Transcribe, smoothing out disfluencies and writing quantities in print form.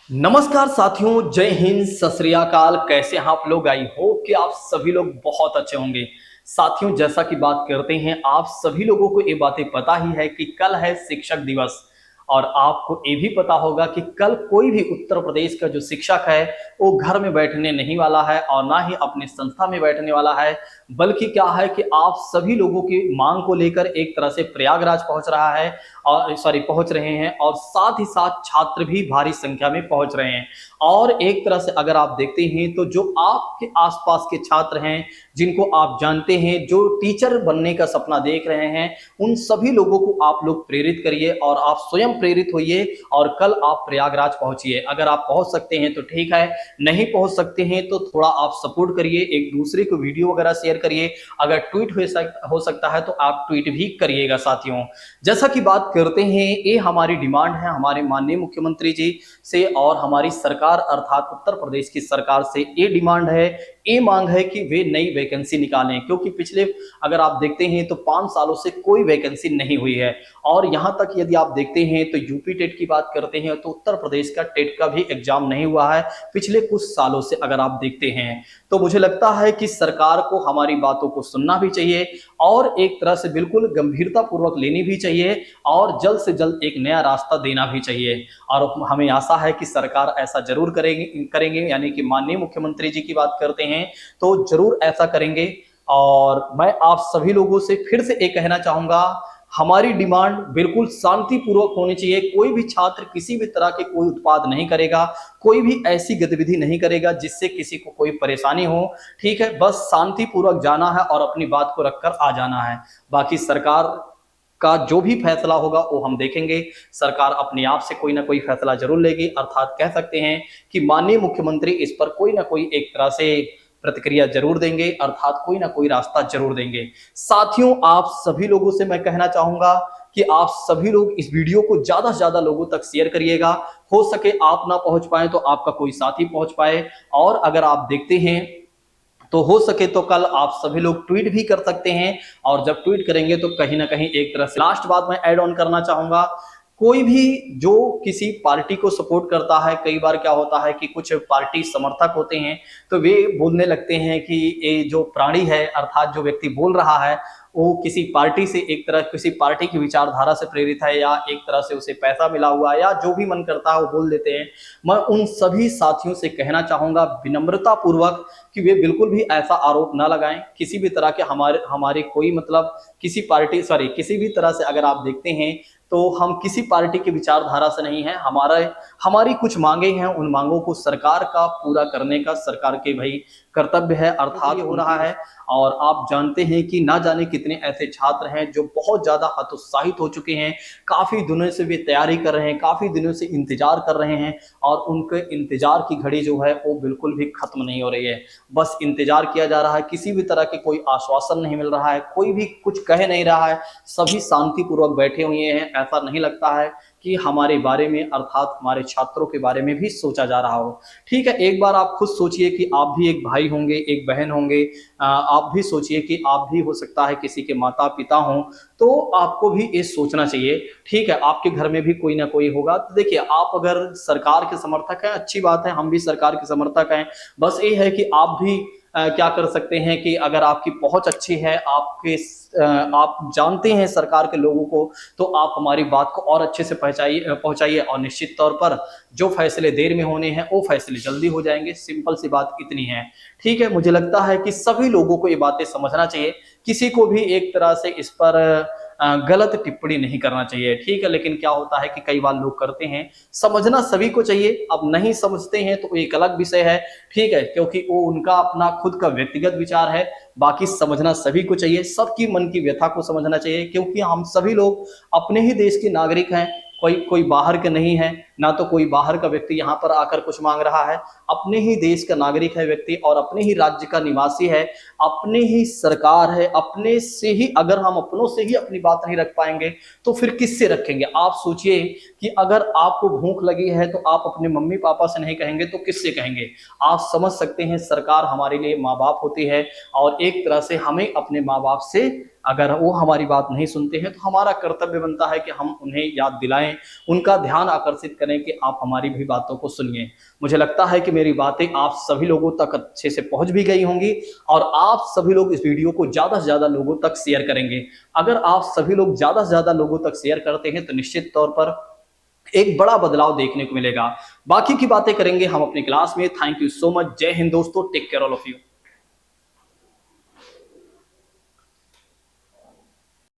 नमस्कार साथियों, जय हिंद, सत श्री अकाल। कैसे हैं आप लोग? आई होप कि आप सभी लोग बहुत अच्छे होंगे। साथियों, जैसा कि बात करते हैं, आप सभी लोगों को ये बातें पता ही है कि कल है शिक्षक दिवस। और आपको ये भी पता होगा कि कल कोई भी उत्तर प्रदेश का जो शिक्षक है वो घर में बैठने नहीं वाला है और ना ही अपनी संस्था में बैठने वाला है, बल्कि क्या है कि आप सभी लोगों की मांग को लेकर एक तरह से प्रयागराज पहुंच रहा है और पहुंच रहे हैं, और साथ ही साथ छात्र भी भारी संख्या में पहुंच रहे हैं। और एक तरह से अगर आप देखते हैं तो जो आपके आसपास के छात्र हैं, जिनको आप जानते हैं, जो टीचर बनने का सपना देख रहे हैं, उन सभी लोगों को आप लोग प्रेरित करिए और आप स्वयं प्रेरित होइए और कल आप प्रयागराज पहुंचिए। अगर आप पहुंच सकते हैं तो ठीक है, नहीं पहुंच सकते हैं तो थोड़ा आप सपोर्ट करिए, एक दूसरे को वीडियो वगैरह शेयर करिए। अगर ट्वीट हो सकता है तो आप ट्वीट भी करिएगा। साथियों, जैसा कि बात करते हैं, ये हमारी डिमांड है हमारे माननीय मुख्यमंत्री जी से और हमारी सरकार अर्थात उत्तर प्रदेश की सरकार से। ये डिमांड है, ये मांग है कि वे नई वैकेंसी निकालें, क्योंकि पिछले अगर आप देखते हैं तो 5 सालों से कोई वैकेंसी नहीं हुई है। और यहां तक यदि आप देखते हैं तो यूपी टेट की बात करते हैं तो उत्तर प्रदेश का टेट का भी एग्जाम नहीं हुआ है पिछले कुछ सालों से अगर आप देखते हैं। तो मुझे लगता है कि सरकार को हमारी बातों को सुनना भी चाहिए और एक तरह से बिल्कुल गंभीरता पूर्वक लेनी भी चाहिए और जल्द से जल्द एक नया रास्ता देना भी चाहिए। और हमें आशा है कि सरकार ऐसा जरूर करेंगे, यानी कि माननीय मुख्यमंत्री जी की बात करते हैं तो जरूर ऐसा करेंगे। और मैं आप सभी लोगों से फिर से एक कहना चाहूंगा, हमारी डिमांड बिल्कुल शांतिपूर्वक होनी चाहिए। कोई भी छात्र किसी भी तरह के कोई उत्पाद नहीं करेगा, कोई भी ऐसी गतिविधि नहीं करेगा जिससे किसी को कोई परेशानी हो। ठीक है, बस शांतिपूर्वक जाना है और अपनी बात को रखकर आ जाना है। बाकी सरकार का जो भी फैसला होगा वो हम देखेंगे। सरकार अपने आप से कोई ना कोई फैसला जरूर लेगी, अर्थात कह सकते हैं कि माननीय मुख्यमंत्री इस पर कोई ना कोई एक तरह से प्रतिक्रिया जरूर देंगे, अर्थात कोई ना कोई रास्ता जरूर देंगे। साथियों, आप सभी लोगों से मैं कहना चाहूंगा कि आप सभी लोग इस वीडियो को ज्यादा से ज्यादा लोगों तक शेयर करिएगा। हो सके आप ना पहुंच पाए तो आपका कोई साथी पहुंच पाए। और अगर आप देखते हैं तो हो सके तो कल आप सभी लोग ट्वीट भी कर सकते हैं, और जब ट्वीट करेंगे तो कहीं ना कहीं एक तरह से लास्ट बात मैं ऐड ऑन करना चाहूंगा। कोई भी जो किसी पार्टी को सपोर्ट करता है, कई बार क्या होता है कि कुछ पार्टी समर्थक होते हैं तो वे बोलने लगते हैं कि ये जो प्राणी है अर्थात जो व्यक्ति बोल रहा है वो किसी पार्टी से एक तरह किसी पार्टी की विचारधारा से प्रेरित है, या एक तरह से उसे पैसा मिला हुआ है, या जो भी मन करता है वो बोल देते हैं। मैं उन सभी साथियों से कहना चाहूंगा विनम्रता पूर्वक कि वे बिल्कुल भी ऐसा आरोप ना लगाएं किसी भी तरह के हमारे हमारे कोई मतलब किसी भी तरह से अगर आप देखते हैं तो हम किसी पार्टी की विचारधारा से नहीं है। हमारी कुछ मांगे हैं, उन मांगों को सरकार का पूरा करने का सरकार के भाई कर्तव्य है, अर्थात हो रहा है। और आप जानते हैं कि ना जाने कितने ऐसे छात्र हैं जो बहुत ज्यादा हतोत्साहित हो चुके हैं, काफी दिनों से वे तैयारी कर रहे हैं, काफी दिनों से इंतजार कर रहे हैं, और उनके इंतजार की घड़ी जो है वो बिल्कुल भी खत्म नहीं हो रही है। बस इंतजार किया जा रहा है, किसी भी तरह के कोई आश्वासन नहीं मिल रहा है, कोई भी कुछ कह नहीं रहा है, सभी शांतिपूर्वक बैठे हुए हैं। ऐसा नहीं लगता है कि हमारे बारे में अर्थात हमारे छात्रों के बारे में भी सोचा जा रहा हो। ठीक है, एक बार आप खुद सोचिए कि आप भी एक भाई होंगे, एक बहन होंगे। आप भी सोचिए कि आप भी हो सकता है किसी के माता पिता हों, तो आपको भी ये सोचना चाहिए। ठीक है, आपके घर में भी कोई ना कोई होगा। तो देखिए, आप अगर सरकार के समर्थक हैं, अच्छी बात है, हम भी सरकार के समर्थक हैं। बस ये है कि आप भी क्या कर सकते हैं कि अगर आपकी पहुंच अच्छी है, आप जानते हैं सरकार के लोगों को, तो आप हमारी बात को और अच्छे से पहुंचाइए और निश्चित तौर पर जो फैसले देर में होने हैं वो फैसले जल्दी हो जाएंगे। सिंपल सी बात इतनी है। ठीक है, मुझे लगता है कि सभी लोगों को ये बातें समझना चाहिए, किसी को भी एक तरह से इस पर गलत टिप्पणी नहीं करना चाहिए। ठीक है, लेकिन क्या होता है कि कई बार लोग करते हैं। समझना सभी को चाहिए, अब नहीं समझते हैं तो एक अलग विषय है। ठीक है, क्योंकि वो उनका अपना खुद का व्यक्तिगत विचार है। बाकी समझना सभी को चाहिए, सबकी मन की व्यथा को समझना चाहिए, क्योंकि हम सभी लोग अपने ही देश के नागरिक हैं। कोई कोई बाहर के नहीं है, ना तो कोई बाहर का व्यक्ति यहाँ पर आकर कुछ मांग रहा है। अपने ही देश का नागरिक है व्यक्ति और अपने ही राज्य का निवासी है, अपने ही सरकार है। अपने से ही अगर हम अपनों से ही अपनी बात नहीं रख पाएंगे तो फिर किससे रखेंगे? आप सोचिए कि अगर आपको भूख लगी है तो आप अपने मम्मी पापा से नहीं कहेंगे तो किससे कहेंगे? आप समझ सकते हैं, सरकार हमारे लिए माँ बाप होती है और एक तरह से हमें अपने माँ बाप से, अगर वो हमारी बात नहीं सुनते हैं तो हमारा कर्तव्य बनता है कि हम उन्हें याद दिलाएं, उनका ध्यान आकर्षित करें कि आप हमारी भी बातों को सुनिए। मुझे लगता है कि मेरी बातें आप सभी लोगों तक अच्छे से पहुंच भी गई होंगी और आप सभी लोग इस वीडियो को ज़्यादा से ज़्यादा लोगों तक शेयर करेंगे। अगर आप सभी लोग ज़्यादा से ज़्यादा लोगों तक शेयर करते हैं तो निश्चित तौर पर एक बड़ा बदलाव देखने को मिलेगा। बाकी की बातें करेंगे हम अपनी क्लास में। Thank you so much. Jai Hind दोस्तों। Take care all of you.